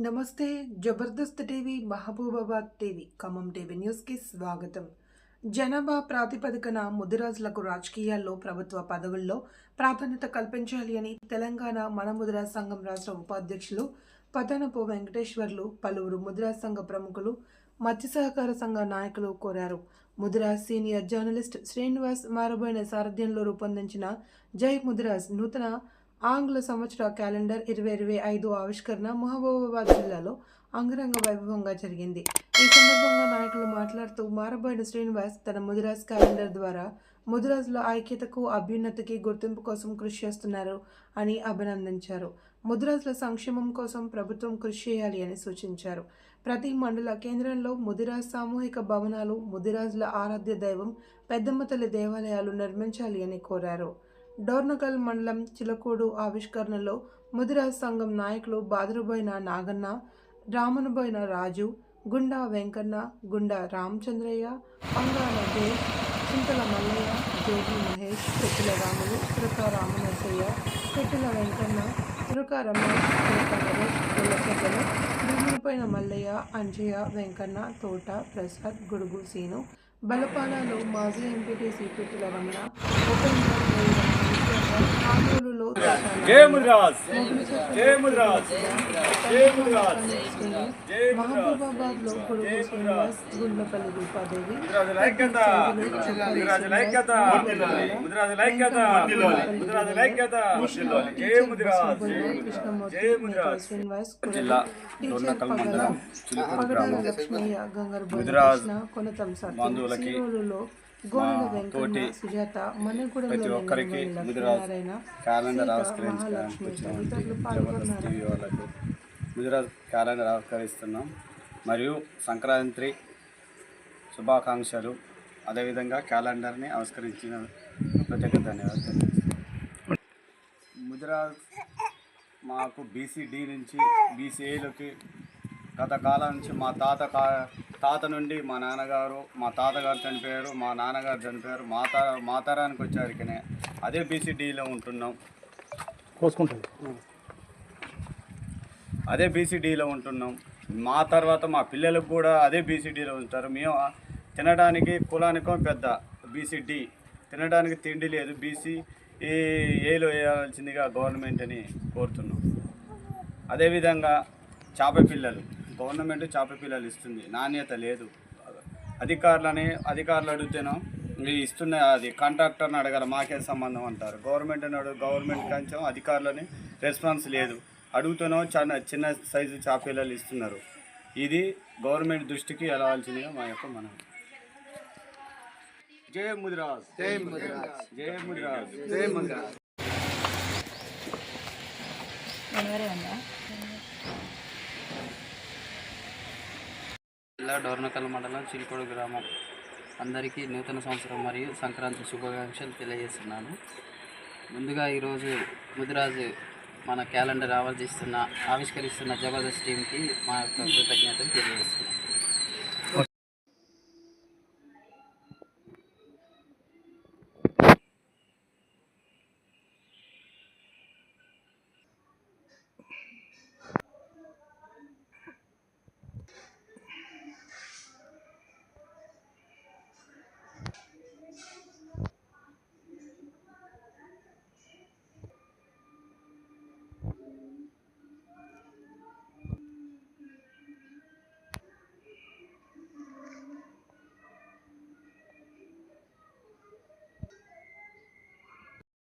నమస్తే. Jabardasth TV, Mahabubabad TV, Khammam TV న్యూస్కి స్వాగతం. జనాభా ప్రాతిపదికన ముదిరాజులకు రాజకీయాల్లో ప్రభుత్వ పదవుల్లో ప్రాధాన్యత కల్పించాలి అని తెలంగాణ మన ముదిరాజ్ సంఘం రాష్ట్ర ఉపాధ్యక్షులు పతానపు వెంకటేశ్వర్లు, పలువురు ముదిరాజ్ సంఘ ప్రముఖులు, మత్స్య సహకార సంఘ నాయకులు కోరారు. ముదిరాజ్ సీనియర్ జర్నలిస్ట్ శ్రీనివాస్ మారబోయిన సారథ్యంలో రూపొందించిన జై ముదిరాజ్ నూతన ఆంగ్ల సంవత్సర క్యాలెండర్ 2025 ఆవిష్కరణ మహబూబాబాద్ జిల్లాలో అంగరంగ వైభవంగా జరిగింది. ఈ సందర్భంగా నాయకులు మాట్లాడుతూ మారబోయిన శ్రీనివాస్ తన ముదిరాజ్ క్యాలెండర్ ద్వారా ముదిరాజుల ఐక్యతకు, అభ్యున్నతికి, గుర్తింపు కోసం కృషి చేస్తున్నారు అని అభినందించారు. ముదిరాజుల సంక్షేమం కోసం ప్రభుత్వం కృషి చేయాలి అని సూచించారు. ప్రతి మండల కేంద్రంలో ముదిరాజ్ సామూహిక భవనాలు, ముదిరాజుల ఆరాధ్య దైవం పెద్దమ్మ తల్లి దేవాలయాలు నిర్మించాలి అని కోరారు. డోర్నకల్ మండలం చిలకోడు ఆవిష్కరణలో ముదిరాజ్ సంఘం నాయకులు బాదురుబోయిన నాగన్న, రామనుబోయిన రాజు, గుండా వెంకన్న, గుండా రామచంద్రయ్య, పంగాల దేవ్, చింతల మల్లయ్య, జోగి మహేష్, పెట్టిల రాములు, తురక రామనరసయ్య, పెట్టిల వెంకన్న, తురక రమేష్, తురక నరేష్, పుల్లసెద్దలు, భూములపైన మల్లయ్య, అంజయ్య, వెంకన్న, తోట, ప్రసాద్, గుడుగు సీను, బలపాలలో మాజీ ఎంపీటీసీ పెట్టిల రమణ, మహబూబాబాద్ లో పొడుగు శ్రీనివాస్, గుండ్లపల్లి రూపాదేవి, శ్రీనివాస్, పగడాల లక్ష్మయ్య, గంగర్బోయిన కృష్ణ, కొనతం సత్యం, సీరోలులో గోడల వెంకన్న, సుజాత, ప్రతి ఒక్కరికి క్యాలెండర్ ముదిరాజ్ క్యాలెండర్ ఆవిష్కరిస్తున్నాం. మరియు సంక్రాంతి శుభాకాంక్షలు. అదేవిధంగా క్యాలెండర్ని ఆవిష్కరించిన ప్రత్యేక ధన్యవాదాలు. ముదిరాజ్ మాకు బీసీడీ నుంచి బీసీఏలోకి గత కాలం నుంచి మా తాత నుండి మా నాన్నగారు, మా తాతగారు చనిపోయారు, మా నాన్నగారు చనిపోయారు, మా తరానికి వచ్చేసరికనే అదే బీసీడీలో ఉంటున్నాం. అదే బీసీడీలో ఉంటున్నాం. మా తర్వాత మా పిల్లలకు కూడా అదే బీసీడీలో ఉంటారు. మేము తినడానికి కులానికో పెద్ద బీసీడీ, తినడానికి తిండి లేదు, బీసీ ఏలో వేయాల్సిందిగా గవర్నమెంట్ అని కోరుతున్నాం. అదేవిధంగా చేప పిల్లలు, గవర్నమెంట్ చేప పిల్లలు ఇస్తుంది, నాణ్యత లేదు. అధికారులు అడిగితేనో ఇస్తున్న అది కాంట్రాక్టర్ని అడగాలి, మాకే సంబంధం అంటారు. గవర్నమెంట్ కొంచెం అధికారులని రెస్పాన్స్ లేదు. అడుగుతూనో చిన్న సైజు చేప పిల్లలు ఇస్తున్నారు. ఇది గవర్నమెంట్ దృష్టికి వెళ్ళవలసిందిగా మా యొక్క మనం. జై ముదిరాజ్, జై ముదిరాజ్, జై ముదిరాజ్, జై ముదిరాజ్. జిల్లా డోర్నకల్ మండలం చిలుకోడు గ్రామం అందరికీ నూతన సంవత్సరం మరియు సంక్రాంతి శుభాకాంక్షలు తెలియజేస్తున్నాను. ముందుగా ఈరోజు ముదిరాజు మన క్యాలెండర్ ఆవిష్కరిస్తున్న జబర్దస్త్ టీంకి మా యొక్క కృతజ్ఞతలు తెలియజేస్తున్నాను.